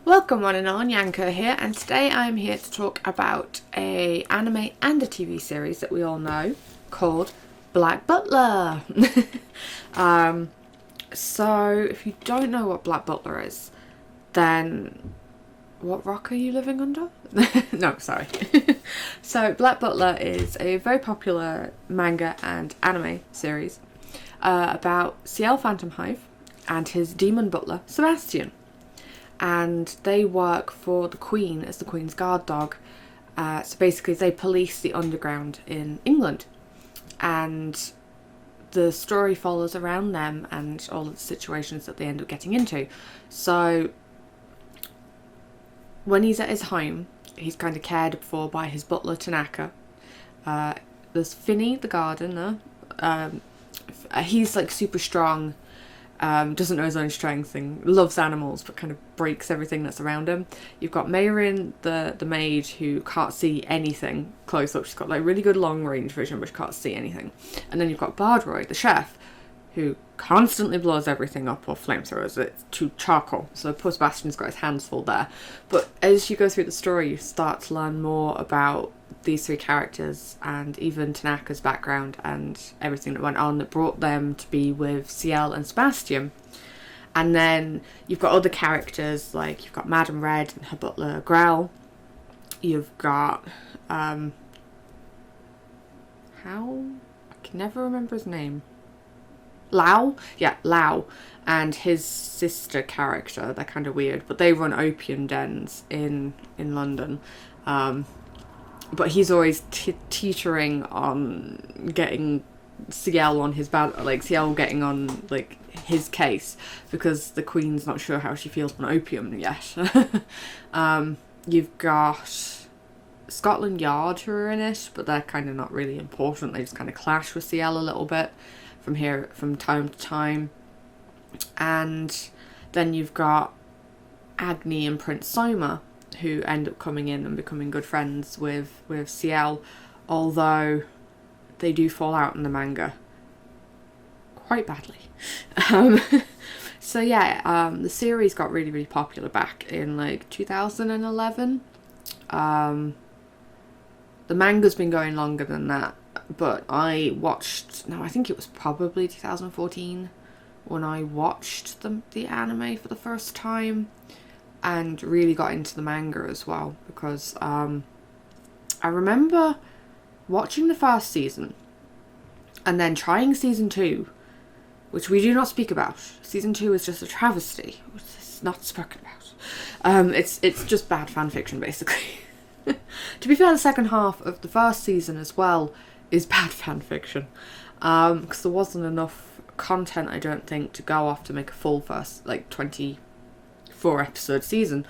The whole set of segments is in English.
Welcome one and all, Nyanko here, and today I'm here to talk about a anime and a TV series that we all know called Black Butler. So if you don't know what Black Butler is, then what rock are you living under? No, sorry. So Black Butler is a very popular manga and anime series about Ciel Phantom Hive and his demon butler, Sebastian. And they work for the Queen as the Queen's guard dog. So basically they police the underground in England. And the story follows around them and all of the situations that they end up getting into. So when he's at his home, he's kind of cared for by his butler, Tanaka. There's Finny, the gardener. He's like super strong. Doesn't know his own strength and loves animals but kind of breaks everything that's around him. You've got Mayrin, the maid, who can't see anything close up. She's got like really good long range vision but she can't see anything. And then you've got Bardroy, the chef, who constantly blows everything up or flamethrowers it to charcoal. So poor Sebastian's got his hands full there. But as you go through the story, you start to learn more about these three characters and even Tanaka's background and everything that went on that brought them to be with Ciel and Sebastian. And then you've got other characters, like you've got Madame Red and her butler Growl. You've got I can never remember his name. Lau? Yeah, Lau. And his sister character. They're kind of weird, but they run opium dens in London. But he's always teetering on getting Ciel on his Ciel getting on like his case because the Queen's not sure how she feels on opium yet. You've got Scotland Yard who are in it, but they're kind of not really important. They just kind of clash with Ciel a little bit from time to time. And then you've got Agni and Prince Soma, who end up coming in and becoming good friends with Ciel, although they do fall out in the manga quite badly. So yeah, the series got really, really popular back in like 2011. The manga's been going longer than that, but I think it was probably 2014 when I watched the anime for the first time. And really got into the manga as well because I remember watching the first season and then trying season 2, which we do not speak about. Season 2 is just a travesty, which is not spoken about. It's just bad fan fiction basically. To be fair, the second half of the first season as well is bad fan fiction because there wasn't enough content, I don't think, to go off to make a full first 24-episode season.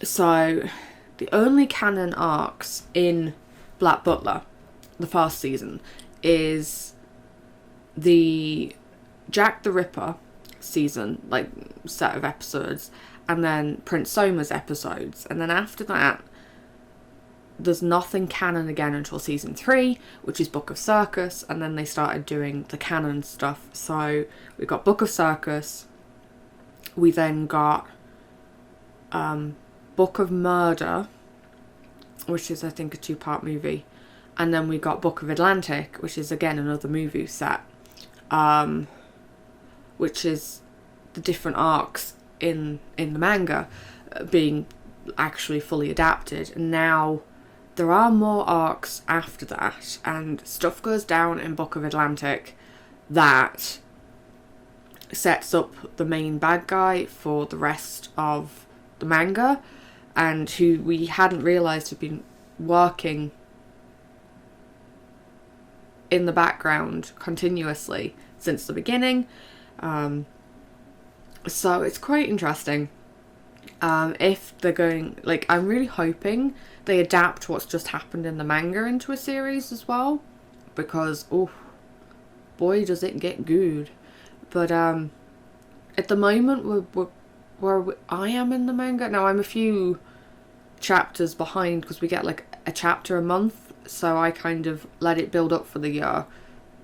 So the only canon arcs in Black Butler, the first season, is the Jack the Ripper season, set of episodes, and then Prince Soma's episodes. And then after that, there's nothing canon again until season 3, which is Book of Circus, and then they started doing the canon stuff. So we've got Book of Circus. We then got Book of Murder, which is I think a 2-part movie, and then we got Book of Atlantic, which is again another movie set, which is the different arcs in the manga being actually fully adapted. And now there are more arcs after that, and stuff goes down in Book of Atlantic that sets up the main bad guy for the rest of the manga, and who we hadn't realised had been working in the background continuously since the beginning. So it's quite interesting. If they're going, I'm really hoping they adapt what's just happened in the manga into a series as well, because oh boy does it get good. But at the moment where I am in the manga now, I'm a few chapters behind because we get a chapter a month, so I kind of let it build up for the year.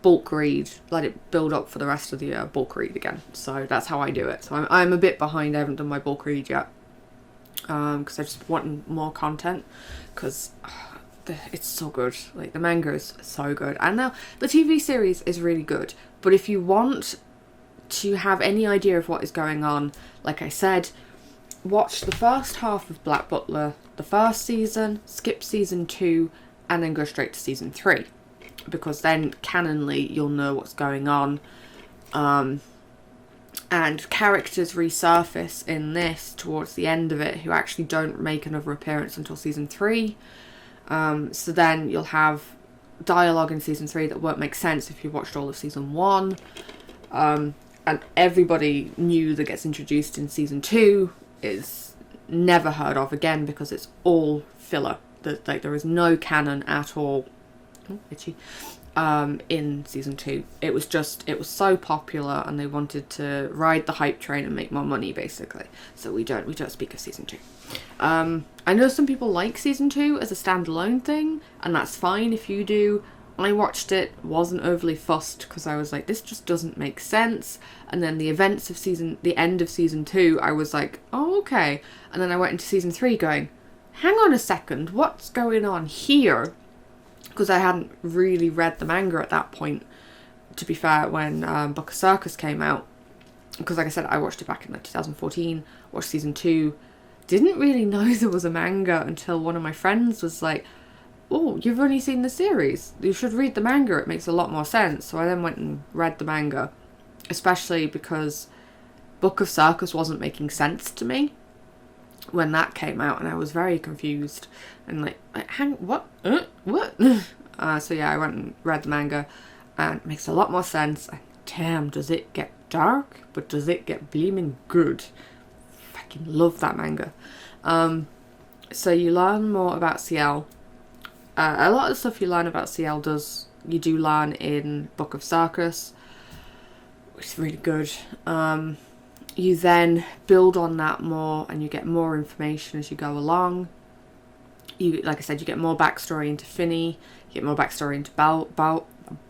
bulk read, let it build up for the rest of the year, bulk read again. So that's how I do it. So I'm a bit behind. I haven't done my bulk read yet, because I just want more content, because it's so good. Like, the manga is so good, and now the TV series is really good. But if you want to have any idea of what is going on, like I said, watch the first half of Black Butler, the first season, skip season 2, and then go straight to season 3, because then canonly you'll know what's going on. And characters resurface in this towards the end of it who actually don't make another appearance until season 3. So then you'll have dialogue in season 3 that won't make sense if you've watched all of season 1. And everybody new that gets introduced in season 2 is never heard of again, because it's all filler. There is no canon at all. Oh, itchy. In season 2. It was so popular, and they wanted to ride the hype train and make more money, basically. So we don't speak of season 2. I know some people like season 2 as a standalone thing, and that's fine if you do. I watched it, wasn't overly fussed, because I was like, this just doesn't make sense. And then the events of the end of season 2, I was like, oh, okay. And then I went into season 3 going, hang on a second, what's going on here? Because I hadn't really read the manga at that point, to be fair, when Book of Circus came out. Because, like I said, I watched it back in 2014, watched season 2. Didn't really know there was a manga until one of my friends was like, oh, you've only seen the series. You should read the manga, it makes a lot more sense. So I then went and read the manga, especially because Book of Circus wasn't making sense to me when that came out, and I was very confused and like what? So yeah, I went and read the manga, and it makes a lot more sense. And damn, does it get dark, but does it get bleeming good. Fucking love that manga. So you learn more about CL. A lot of the stuff you learn about CL you do learn in Book of Circus, which is really good. You then build on that more, and you get more information as you go along. Like I said, you get more backstory into Finney, you get more backstory into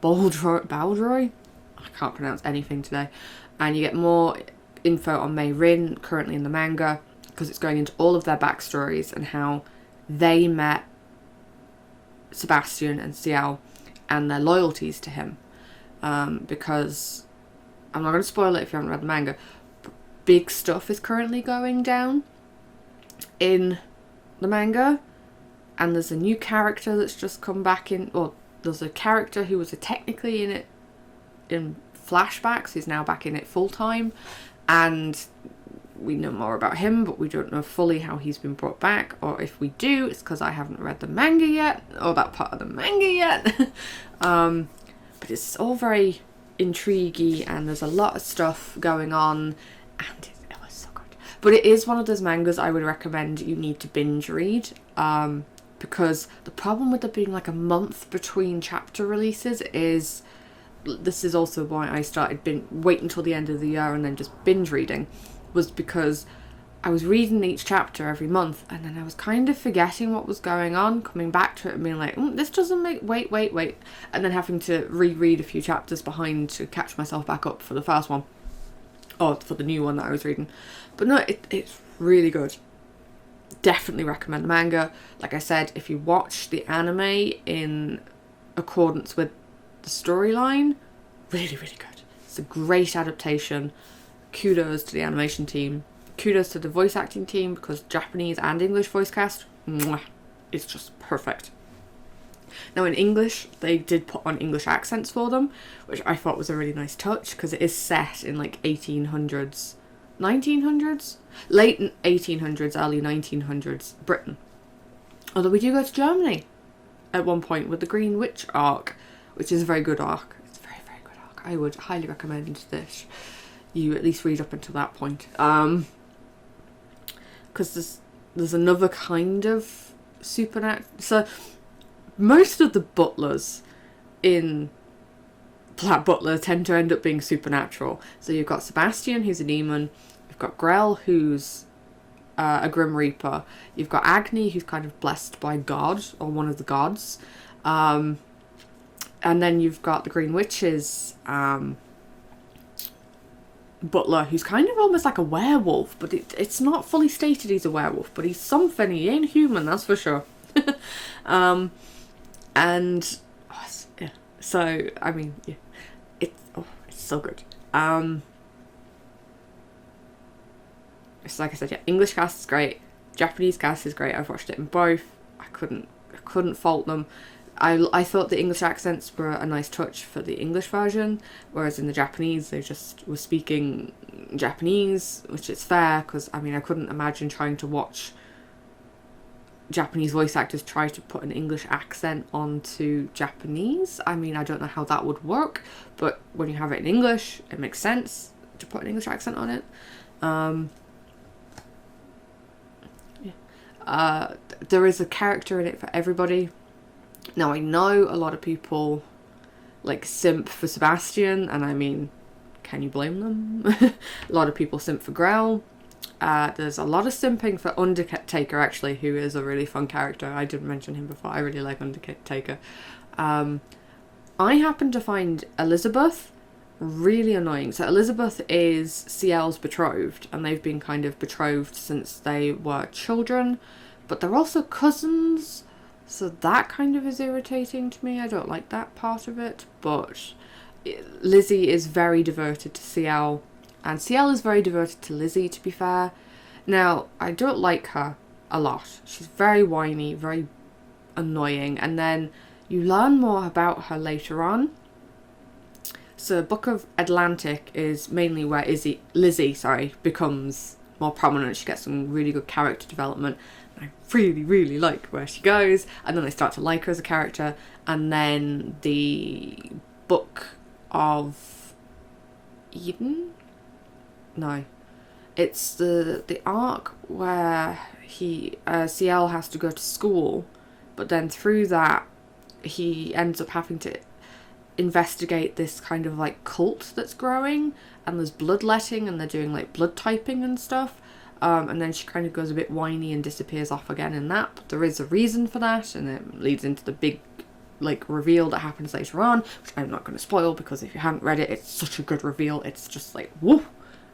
Baldroy. I can't pronounce anything today. And you get more info on Mei Rin, currently in the manga, because it's going into all of their backstories and how they met Sebastian and CL and their loyalties to him. Because I'm not going to spoil it if you haven't read the manga. Big stuff is currently going down in the manga, and there's a new character that's just come back in. Well, there's a character who was technically in it in flashbacks, he's now back in it full time, and we know more about him, but we don't know fully how he's been brought back, or if we do, it's because I haven't read the manga yet, or that part of the manga yet. But it's all very intriguey, and there's a lot of stuff going on, and it was so good. But it is one of those mangas I would recommend you need to binge read, because the problem with there being like a month between chapter releases is, this is also why I started wait until the end of the year and then just binge reading, was because I was reading each chapter every month, and then I was kind of forgetting what was going on, coming back to it and being like, this doesn't make, wait, and then having to reread a few chapters behind to catch myself back up for the first one, or for the new one that I was reading. But no, it's really good. Definitely recommend the manga. Like I said, if you watch the anime in accordance with the storyline, really, really good. It's a great adaptation. Kudos to the animation team. Kudos to the voice acting team, because Japanese and English voice cast, it's just perfect. Now in English, they did put on English accents for them, which I thought was a really nice touch, because it is set in like 1800s, 1900s? Late 1800s, early 1900s Britain. Although we do go to Germany at one point with the Green Witch arc, which is a very good arc. It's a very, very good arc. I would highly recommend this. You at least read up until that point. Because there's another kind of supernatural. So most of the butlers in Black Butler tend to end up being supernatural. So you've got Sebastian, who's a demon. You've got Grell, who's a Grim Reaper. You've got Agni, who's kind of blessed by God, or one of the gods. And then you've got the Green Witch's Butler, who's kind of almost like a werewolf, but it's not fully stated he's a werewolf, but he's something. He ain't human, that's for sure. And yeah, so I mean, yeah, it's so good. It's like I said, yeah, English cast is great, Japanese cast is great. I've watched it in both. I couldn't fault them. I thought the English accents were a nice touch for the English version, whereas in the Japanese they just were speaking Japanese, which is fair, because I mean I couldn't imagine trying to watch Japanese voice actors try to put an English accent onto Japanese. I mean, I don't know how that would work, but when you have it in English, it makes sense to put an English accent on it. There is a character in it for everybody. Now, I know a lot of people like simp for Sebastian, and I mean, can you blame them? A lot of people simp for Grell. There's a lot of simping for Undertaker, actually, who is a really fun character. I didn't mention him before. I really like Undertaker. I happen to find Elizabeth really annoying. So Elizabeth is CL's betrothed, and they've been kind of betrothed since they were children, but they're also cousins, so that kind of is irritating to me. I don't like that part of it, but Lizzie is very devoted to CL, and CL is very devoted to Lizzie, to be fair. Now, I don't like her a lot. She's very whiny, very annoying, and then you learn more about her later on. So Book of Atlantic is mainly where Lizzie becomes more prominent. She gets some really good character development. I really, really like where she goes, and then I start to like her as a character. And then the Book of Eden? No. It's the arc where CL has to go to school, but then through that he ends up having to investigate this kind of like cult that's growing, and there's bloodletting, and they're doing like blood typing and stuff, and then she kind of goes a bit whiny and disappears off again in that, but there is a reason for that, and it leads into the big like reveal that happens later on, which I'm not going to spoil, because if you haven't read it, it's such a good reveal. It's just like, whoa,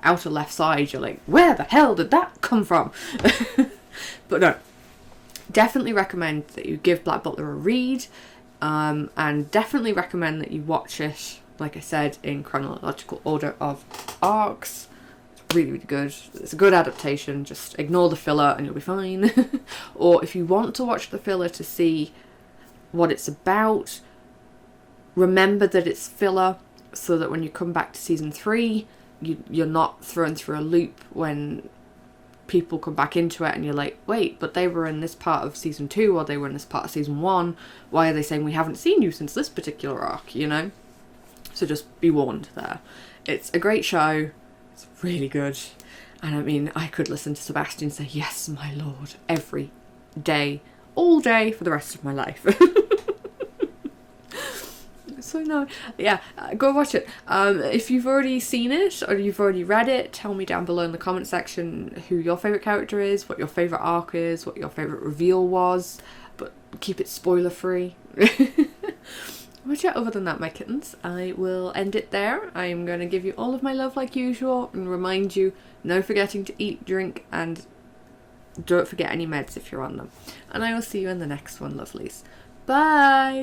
outer left side, you're like, where the hell did that come from? But no, definitely recommend that you give Black Butler a read. And definitely recommend that you watch it, like I said, in chronological order of arcs. It's really, really good. It's a good adaptation. Just ignore the filler and you'll be fine. Or if you want to watch the filler to see what it's about, remember that it's filler, so that when you come back to season 3, you're not thrown through a loop when people come back into it and you're like, wait, but they were in this part of season 2, or they were in this part of season 1, why are they saying we haven't seen you since this particular arc, you know? So just be warned there. It's a great show, it's really good, and I mean, I could listen to Sebastian say yes my lord every day, all day, for the rest of my life. So no, yeah, go watch it. If you've already seen it or you've already read it, tell me down below in the comment section who your favourite character is, what your favourite arc is, what your favourite reveal was, but keep it spoiler free. But yeah, other than that, my kittens, I will end it there. I'm going to give you all of my love like usual and remind you, no forgetting to eat, drink, and don't forget any meds if you're on them. And I will see you in the next one, lovelies. Bye!